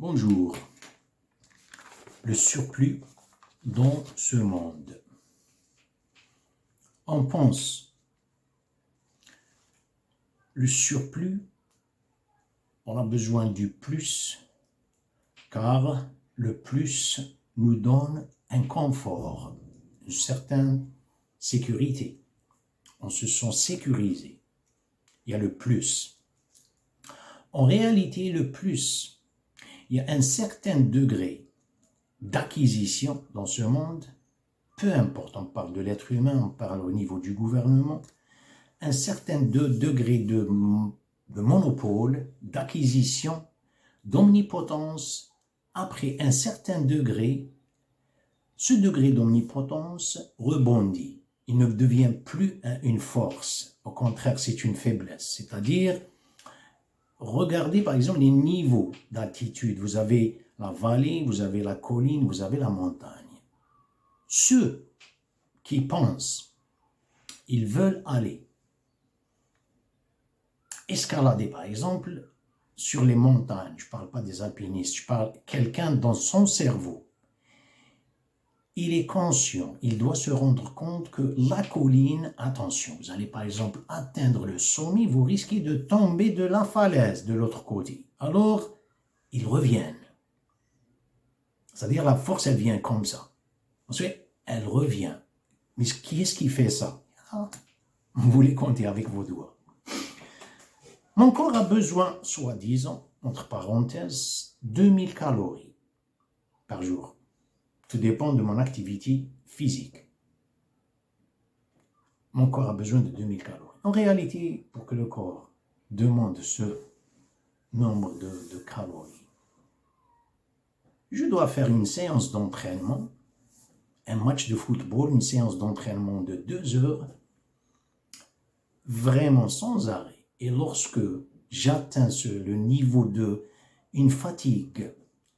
Bonjour. Le surplus dans ce monde. On pense le surplus, on a besoin du plus, car le plus nous donne un confort, une certaine sécurité. On se sent sécurisé. Il y a le plus. En réalité, le plus, il y a un certain degré d'acquisition dans ce monde, peu importe, on parle de l'être humain, on parle au niveau du gouvernement, un certain degré de monopole, d'acquisition, d'omnipotence. Après un certain degré, ce degré d'omnipotence rebondit. Il ne devient plus une force. Au contraire, c'est une faiblesse. C'est-à-dire, regardez par exemple les niveaux d'altitude. Vous avez la vallée, vous avez la colline, vous avez la montagne. Ceux qui pensent, ils veulent aller escalader par exemple sur les montagnes. Je ne parle pas des alpinistes, je parle de quelqu'un dans son cerveau. Il est conscient, il doit se rendre compte que la colline, attention, vous allez par exemple atteindre le sommet, vous risquez de tomber de la falaise de l'autre côté. Alors, ils reviennent. C'est-à-dire la force, elle vient comme ça. Ensuite, elle revient. Mais qui est-ce qui fait ça? Vous les comptez avec vos doigts. Mon corps a besoin, soi-disant, entre parenthèses, 2000 calories par jour. Tout dépend de mon activité physique. Mon corps a besoin de 2000 calories. En réalité, pour que le corps demande ce nombre de calories, je dois faire une séance d'entraînement, un match de football, une séance d'entraînement de 2 heures, vraiment sans arrêt. Et lorsque j'atteins le niveau de une fatigue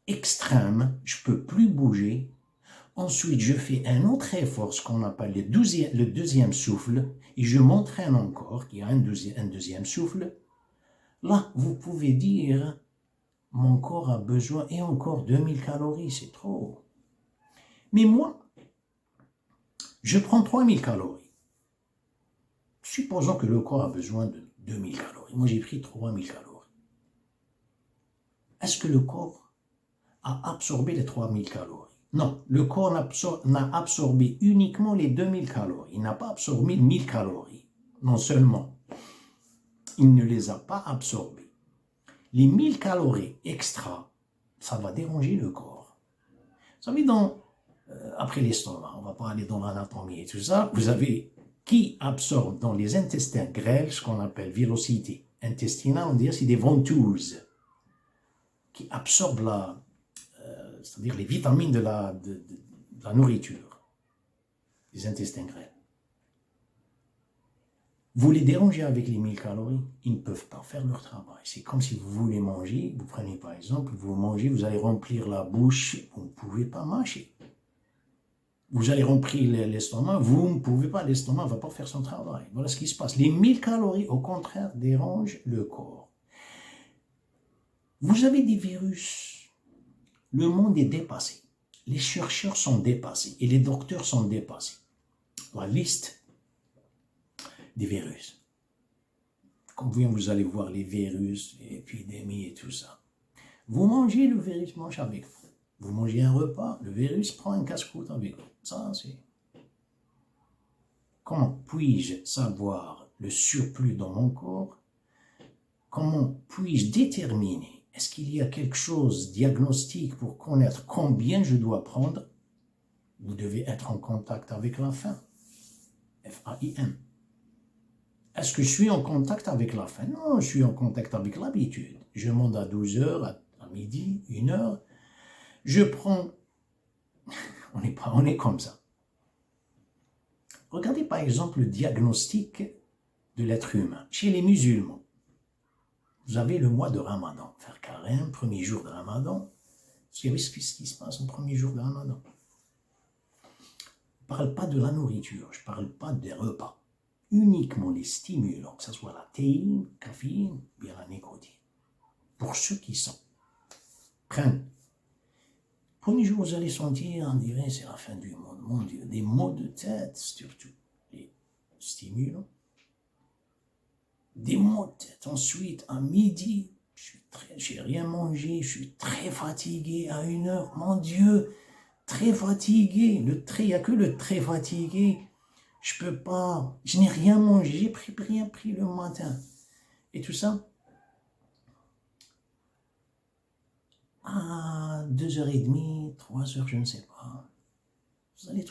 extrême, je ne peux plus bouger. Ensuite, je fais un autre effort, ce qu'on appelle le deuxième souffle, et je m'entraîne encore, il y a un deuxième souffle. Là, vous pouvez dire, mon corps a besoin, et encore 2000 calories, c'est trop. Mais moi, je prends 3000 calories. Supposons que le corps a besoin de 2000 calories. Moi, j'ai pris 3000 calories. Est-ce que le corps a absorbé les 3000 calories? Non, le corps n'a absorbé uniquement les 2000 calories. Il n'a pas absorbé 1000 calories. Non seulement, il ne les a pas absorbées. Les 1000 calories extra, ça va déranger le corps. Vous savez, après l'estomac, on ne va pas aller dans l'anatomie et tout ça, vous avez qui absorbe dans les intestins grêles ce qu'on appelle vélocité intestinale, on dirait c'est des ventouses qui absorbent c'est-à-dire les vitamines de la nourriture, les intestins grêles. Vous les dérangez avec les 1000 calories, ils ne peuvent pas faire leur travail. C'est comme si vous voulez manger, vous prenez par exemple, vous mangez, vous allez remplir la bouche, vous ne pouvez pas mâcher. Vous allez remplir l'estomac, vous ne pouvez pas, l'estomac ne va pas faire son travail. Voilà ce qui se passe. Les 1000 calories, au contraire, dérangent le corps. Vous avez des virus. Le monde est dépassé. Les chercheurs sont dépassés et les docteurs sont dépassés. La liste des virus. Comme vous allez voir les virus, les épidémies et tout ça. Vous mangez, le virus mange avec vous. Vous mangez un repas, le virus prend un casse-croûte avec vous. Ça, c'est... Comment puis-je savoir le surplus dans mon corps? Comment puis-je déterminer? Est-ce qu'il y a quelque chose diagnostique pour connaître combien je dois prendre? Vous devez être en contact avec la faim. F-A-I-M. Est-ce que je suis en contact avec la faim? Non, je suis en contact avec l'habitude. Je monte à 12 heures, à midi, 1 heure. Je prends... on est comme ça. Regardez par exemple le diagnostic de l'être humain chez les musulmans. Vous avez le mois de Ramadan, faire carême, premier jour de Ramadan. Vous savez ce qui se passe au premier jour de Ramadan? Je ne parle pas de la nourriture, je ne parle pas des repas. Uniquement les stimulants, que ce soit la théine, caféine, bien la nicotine. Pour ceux qui sont prennent. Premier jour, vous allez sentir, on dirait, c'est la fin du monde. Mon Dieu, des maux de tête, surtout, les stimulants. Des maux de tête. Ensuite, à midi, j'ai rien mangé, je suis très fatigué à 1 heure. Mon Dieu, très fatigué. Il n'y a que le très fatigué. Je peux pas, je n'ai rien mangé, j'ai rien pris le matin. Et tout ça, à 2h30, 3h, je ne sais pas. Vous allez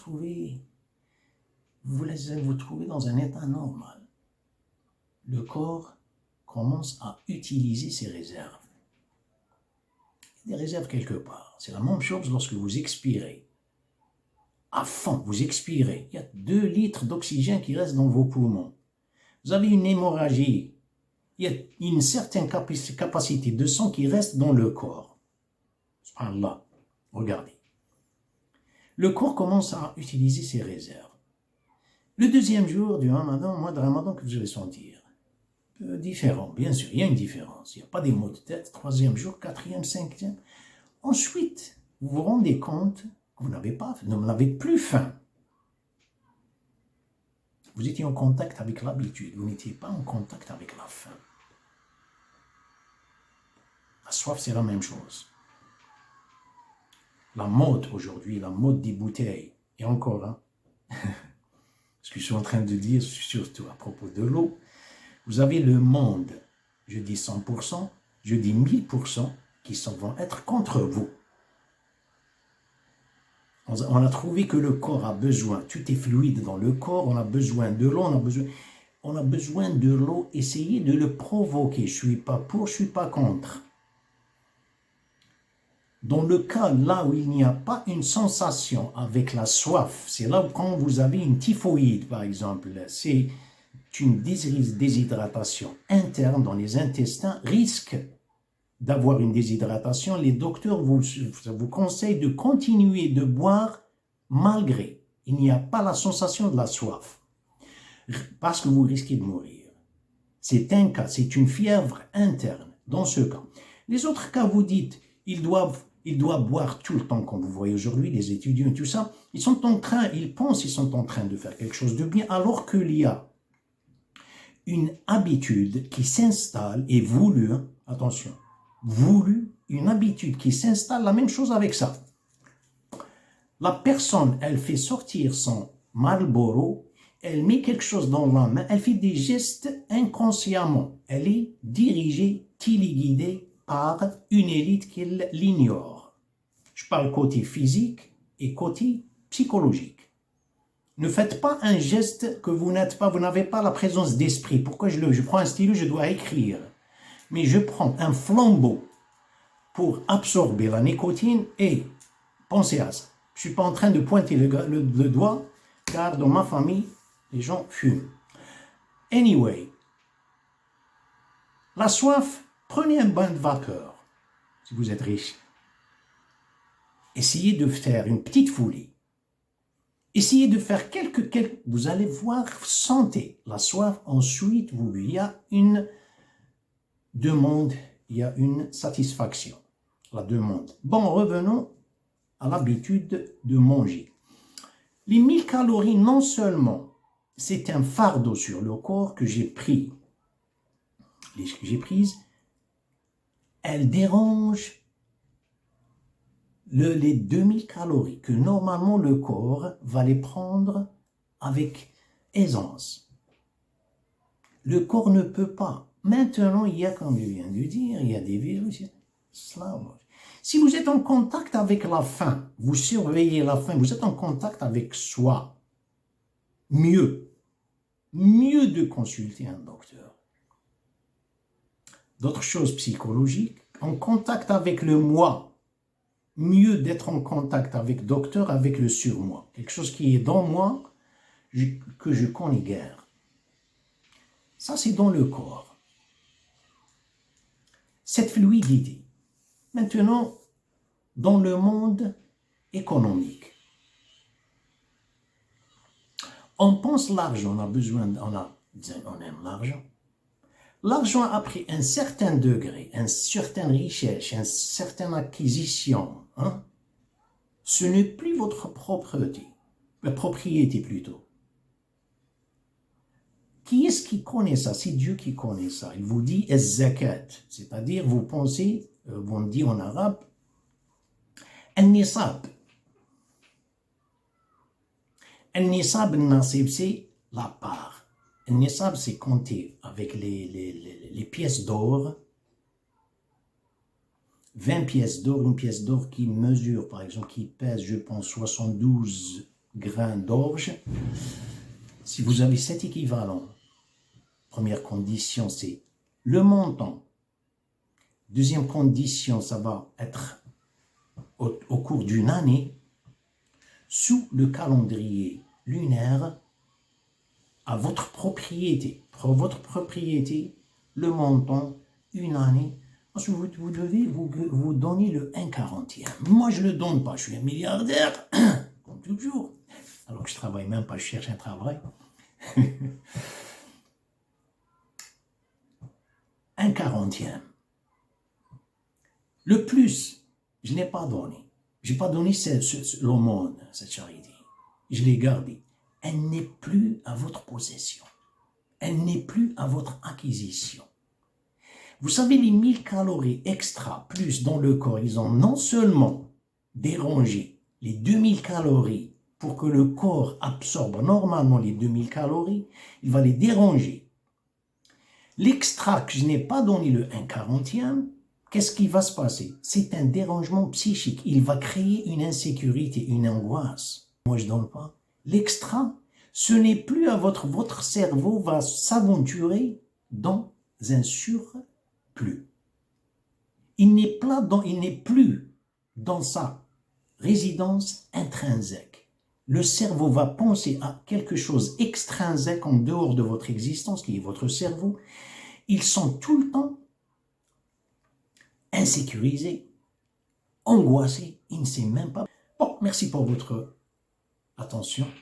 vous trouver dans un état normal. Le corps commence à utiliser ses réserves. Il y a des réserves quelque part. C'est la même chose lorsque vous expirez. À fond, vous expirez. Il y a 2 litres d'oxygène qui restent dans vos poumons. Vous avez une hémorragie. Il y a une certaine capacité de sang qui reste dans le corps. Subhanallah. Regardez. Le corps commence à utiliser ses réserves. Le deuxième jour du Ramadan, mois de Ramadan, que vous allez sentir. Différent, bien sûr, il y a une différence. Il n'y a pas des maux de tête. 3e jour, 4e, 5e. Ensuite, vous vous rendez compte que vous n'avez plus faim. Vous étiez en contact avec l'habitude, vous n'étiez pas en contact avec la faim. La soif, c'est la même chose. La mode aujourd'hui, la mode des bouteilles, et encore, hein, ce que je suis en train de dire, surtout à propos de l'eau, vous avez le monde, je dis 100%, je dis 1000%, qui vont être contre vous. On a trouvé que le corps a besoin, tout est fluide dans le corps, on a besoin de l'eau, on a besoin de l'eau, essayez de le provoquer. Je ne suis pas pour, je ne suis pas contre. Dans le cas là où il n'y a pas une sensation avec la soif, c'est là où quand vous avez une typhoïde par exemple, c'est une déshydratation interne dans les intestins, risque d'avoir une déshydratation, les docteurs vous conseillent de continuer de boire malgré. Il n'y a pas la sensation de la soif, parce que vous risquez de mourir. C'est un cas, c'est une fièvre interne, dans ce cas. Les autres cas, vous dites, ils doivent boire tout le temps, comme vous voyez aujourd'hui, les étudiants et tout ça, ils sont en train de faire quelque chose de bien, alors qu'il y a une habitude qui s'installe et voulue, attention, une habitude qui s'installe, la même chose avec ça. La personne, elle fait sortir son Marlboro, elle met quelque chose dans la main, elle fait des gestes inconsciemment. Elle est dirigée, téléguidée par une élite qui l'ignore. Je parle côté physique et côté psychologique. Ne faites pas un geste que vous n'avez pas la présence d'esprit. Pourquoi je prends un stylo, je dois écrire. Mais je prends un flambeau pour absorber la nicotine et pensez à ça. Je ne suis pas en train de pointer le doigt, car dans ma famille, les gens fument. Anyway, la soif, prenez un bain de vapeur, si vous êtes riche. Essayez de faire une petite foulée. Essayez de faire quelques... Vous allez voir, sentez la soif. Ensuite, il y a une demande, il y a une satisfaction. La demande. Bon, revenons à l'habitude de manger. Les 1000 calories, non seulement c'est un fardeau sur le corps que j'ai pris, elles dérangent les 2000 calories que normalement le corps va les prendre avec aisance. Le corps ne peut pas. Maintenant, il y a, comme je viens de dire, il y a des virus. Si vous êtes en contact avec la faim, vous surveillez la faim, vous êtes en contact avec soi, mieux de consulter un docteur. D'autres choses psychologiques, en contact avec le moi, mieux d'être en contact avec docteur, avec le surmoi, quelque chose qui est dans moi, que je connais guère. Ça, c'est dans le corps. Cette fluidité. Maintenant, dans le monde économique, on pense l'argent, on aime l'argent. L'argent a pris un certain degré, une certaine richesse, une certaine acquisition. Hein? Ce n'est plus votre propriété plutôt. Qui est-ce qui connaît ça? C'est Dieu qui connaît ça. Il vous dit zakat, c'est-à-dire vous pensez, on dit en arabe, al-nisab. Al-nisab, al-nasib, c'est la part. Al-nisab, c'est compter avec les pièces d'or. 20 pièces d'or, une pièce d'or qui mesure, par exemple, qui pèse, je pense, 72 grains d'orge. Si vous avez cet équivalent, première condition, c'est le montant. Deuxième condition, ça va être au cours d'une année, sous le calendrier lunaire, à votre propriété. Pour votre propriété, le montant, une année. Ensuite, vous devez vous donner le 1/40e. Moi, je ne le donne pas. Je suis un milliardaire, comme toujours. Alors que je ne travaille même pas, je cherche un travail. 1/40e. Le plus, je n'ai pas donné. Je n'ai pas donné l'aumône, cette charité. Je l'ai gardée. Elle n'est plus à votre possession. Elle n'est plus à votre acquisition. Vous savez, les 1000 calories extra plus dans le corps, ils ont non seulement dérangé les 2000 calories pour que le corps absorbe normalement les 2000 calories, il va les déranger. L'extra que je n'ai pas donné le 1/40e, qu'est-ce qui va se passer? C'est un dérangement psychique. Il va créer une insécurité, une angoisse. Moi, je ne donne pas. L'extra, ce n'est plus à votre cerveau va s'aventurer dans un surplus. Il n'est plus dans sa résidence intrinsèque. Le cerveau va penser à quelque chose extrinsèque en dehors de votre existence, qui est votre cerveau. Ils sont tout le temps insécurisés, angoissés. Ils ne savent même pas. Bon, merci pour votre attention.